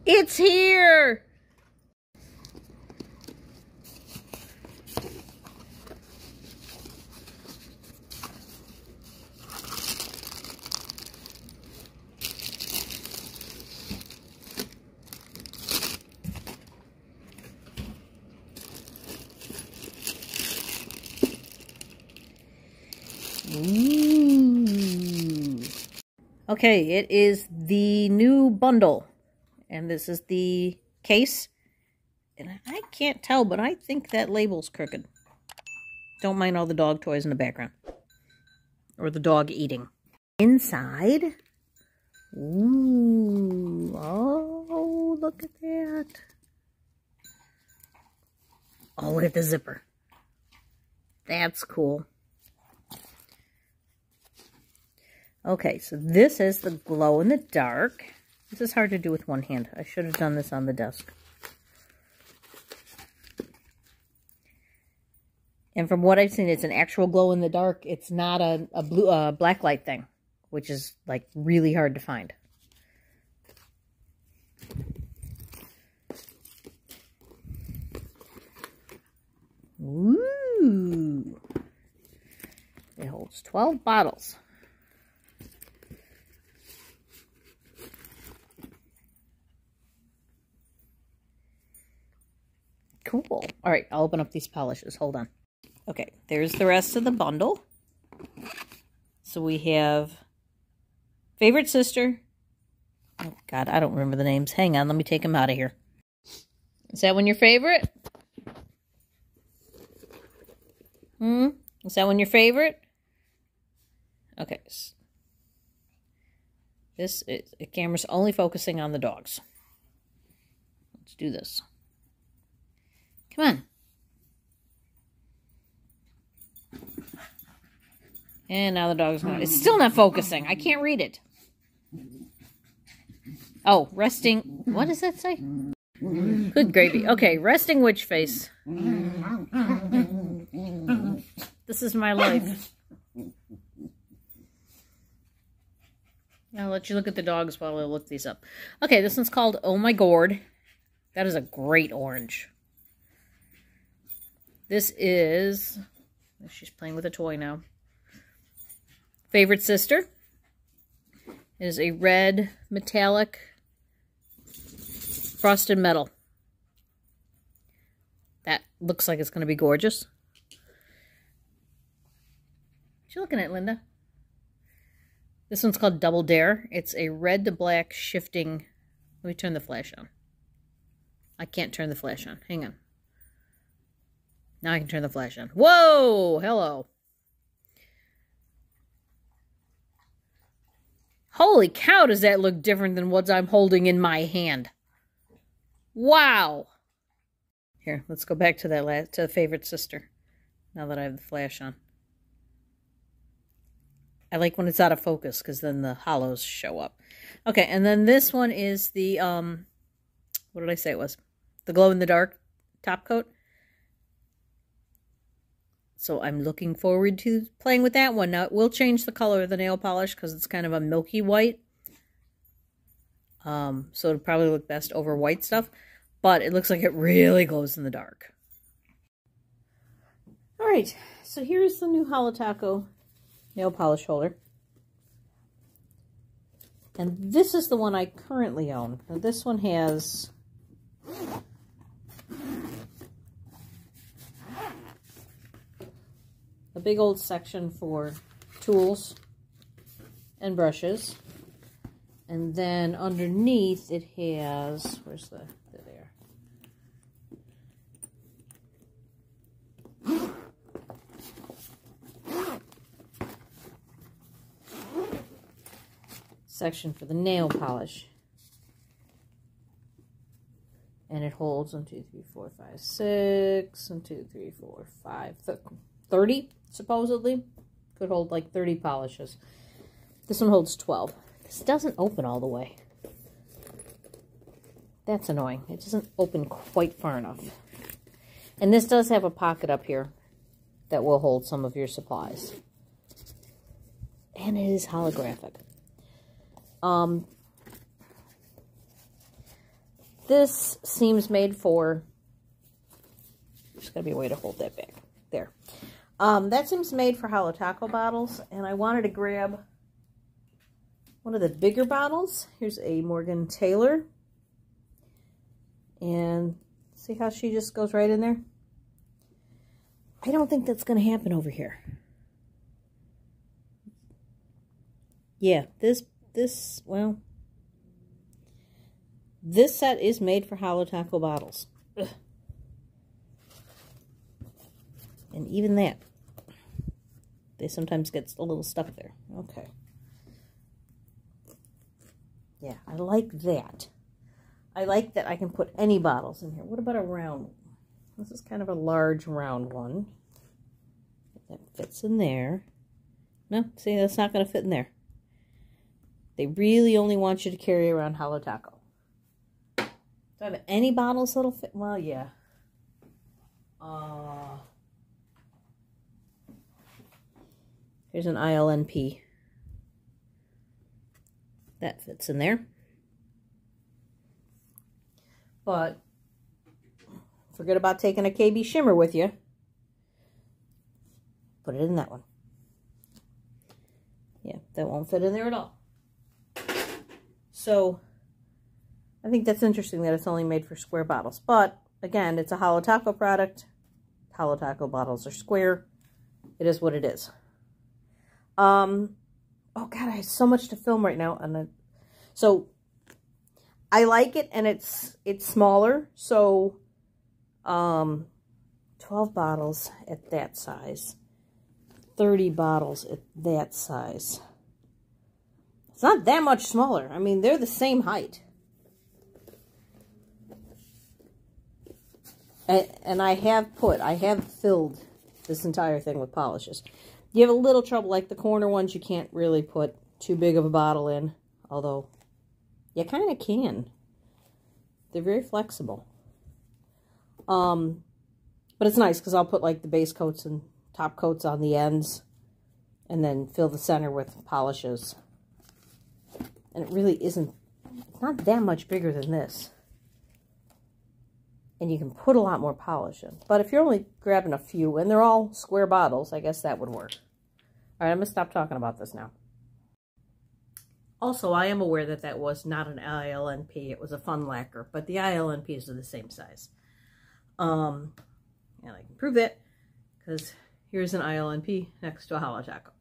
It's here! Ooh. Okay, it is the new bundle. And this is the case. And I can't tell, but I think that label's crooked. Don't mind all the dog toys in the background. Or the dog eating. Inside. Ooh. Oh, look at that. Oh, look at the zipper. That's cool. Okay, so this is the glow in the dark. This is hard to do with one hand. I should have done this on the desk. And from what I've seen, it's an actual glow in the dark. It's not a black light thing, which is like really hard to find. Ooh. It holds 12 bottles. Cool. All right, I'll open up these polishes. Hold on. Okay, there's the rest of the bundle. So we have Favorite Sister. Oh, God, I don't remember the names. Hang on, let me take them out of here. Is that one your favorite? Is that one your favorite? Okay. The camera's only focusing on the dogs. Let's do this. Come on. And now the dog's not. It's still not focusing. I can't read it. Oh, resting. What does that say? Good gravy. Okay, resting witch face. This is my life. I'll let you look at the dogs while I look these up. Okay, this one's called Oh My Gourd. That is a great orange. This is... She's playing with a toy now. Favorite Sister. It is a red metallic frosted metal. That looks like it's going to be gorgeous. What you looking at, Linda? This one's called Double Dare. It's a red to black shifting... Let me turn the flash on. I can't turn the flash on. Hang on. Now I can turn the flash on. Whoa! Hello. Holy cow, does that look different than what I'm holding in my hand. Wow. Here, let's go back to that to Favorite Sister. Now that I have the flash on. I like when it's out of focus because then the hollows show up. Okay, and then this one is the, what did I say it was? The glow-in-the-dark top coat. So I'm looking forward to playing with that one. Now, it will change the color of the nail polish because it's kind of a milky white. So it'll probably look best over white stuff. But it looks like it really glows in the dark. Alright, so here's the new HOLO TACO nail polish holder. And this is the one I currently own. Now, this one has... a big old section for tools and brushes. And then underneath it has, where's the there. Section for the nail polish. And it holds 1, 2, 3, 4, 5, 6, 1, 2, 3, 4, 5, 30, supposedly. Could hold like 30 polishes. This one holds 12. This doesn't open all the way. That's annoying. It doesn't open quite far enough. And this does have a pocket up here that will hold some of your supplies. And it is holographic. This seems made for, there's got to be a way to hold that back. There. That seems made for HOLO TACO bottles, and I wanted to grab one of the bigger bottles. Here's a Morgan Taylor. And see how she just goes right in there? I don't think that's going to happen over here. Yeah, this set is made for HOLO TACO bottles. Ugh. And even that, they sometimes get a little stuck there. Okay. Yeah, I like that. I like that I can put any bottles in here. What about a round one? This is kind of a large round one. That fits in there. No, see, that's not going to fit in there. They really only want you to carry around HOLO TACO. Do I have any bottles that'll fit? Well, yeah. Here's an ILNP. That fits in there. But forget about taking a KB shimmer with you. Put it in that one. Yeah, that won't fit in there at all. So I think that's interesting that it's only made for square bottles. But again, it's a HOLO TACO product. HOLO TACO bottles are square. It is what it is. Oh God, I have so much to film right now. And so I like it, and it's smaller. So 12 bottles at that size. 30 bottles at that size. It's not that much smaller. I mean, they're the same height. And I have filled this entire thing with polishes. You have a little trouble, like the corner ones, you can't really put too big of a bottle in. Although, you kind of can. They're very flexible. But it's nice because I'll put like the base coats and top coats on the ends. And then fill the center with polishes. And it really isn't, it's not that much bigger than this. And you can put a lot more polish in. But if you're only grabbing a few, and they're all square bottles, I guess that would work. All right, I'm going to stop talking about this now. Also, I am aware that that was not an ILNP. It was a fun lacquer, but the ILNPs are the same size. And I can prove that because here's an ILNP next to a HOLO TACO.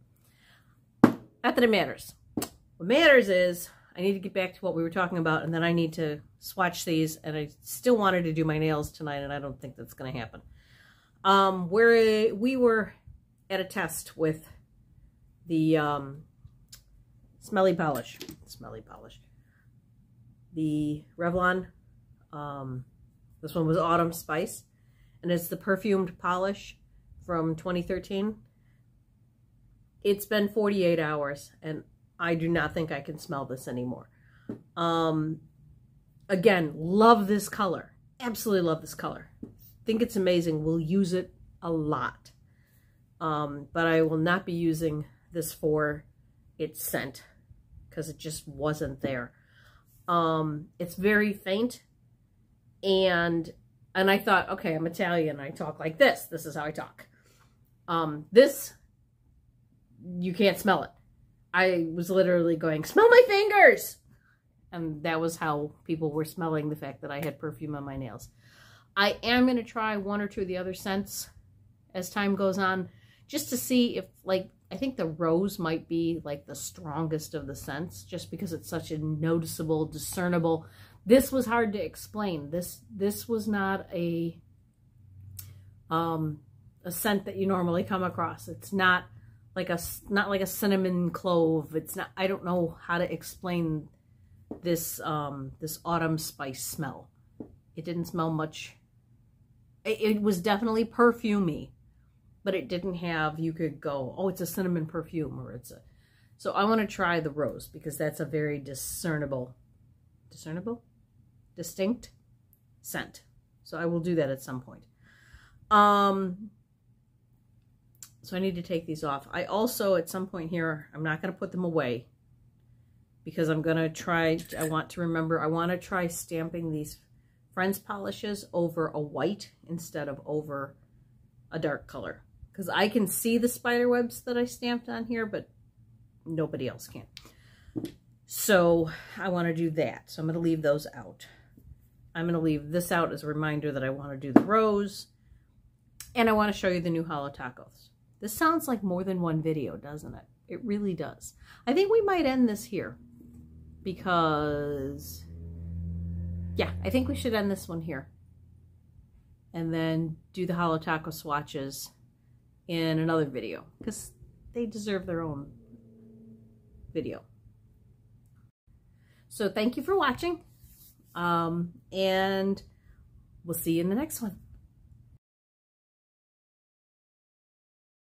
Not that it matters. What matters is I need to get back to what we were talking about, and then I need to swatch these, and I still wanted to do my nails tonight, and I don't think that's going to happen. We were at a test with the smelly polish. The Revlon. This one was Autumn Spice, and it's the perfumed polish from 2013. It's been 48 hours, and I do not think I can smell this anymore. Again, love this color. Absolutely love this color. Think it's amazing. We'll use it a lot. But I will not be using this for its scent because it just wasn't there. It's very faint, and I thought, okay, I'm Italian. I talk like this. This is how I talk. This, you can't smell it. I was literally going, smell my fingers! And that was how people were smelling the fact that I had perfume on my nails. I am going to try one or two of the other scents as time goes on, just to see if, like, I think the rose might be, like, the strongest of the scents, just because it's such a noticeable, discernible. This was hard to explain. This was not a scent that you normally come across. It's not like a cinnamon clove. It's not, I don't know how to explain this this autumn spice smell. It didn't smell much. It was definitely perfumey, but it didn't have, you could go, oh, it's a cinnamon perfume, or it's a, so I want to try the rose because that's a very distinct scent. So I will do that at some point. So I need to take these off. I also, at some point here, I'm not going to put them away because I'm going to try, I want to try stamping these Friends polishes over a white instead of over a dark color. Because I can see the spider webs that I stamped on here, but nobody else can. So I want to do that. So I'm going to leave those out. I'm going to leave this out as a reminder that I want to do the rose. And I want to show you the new HOLO tacos. This sounds like more than one video, doesn't it? It really does. I think we might end this here because, yeah, I think we should end this one here. And then do the HOLO taco swatches in another video because they deserve their own video. So thank you for watching, and we'll see you in the next one.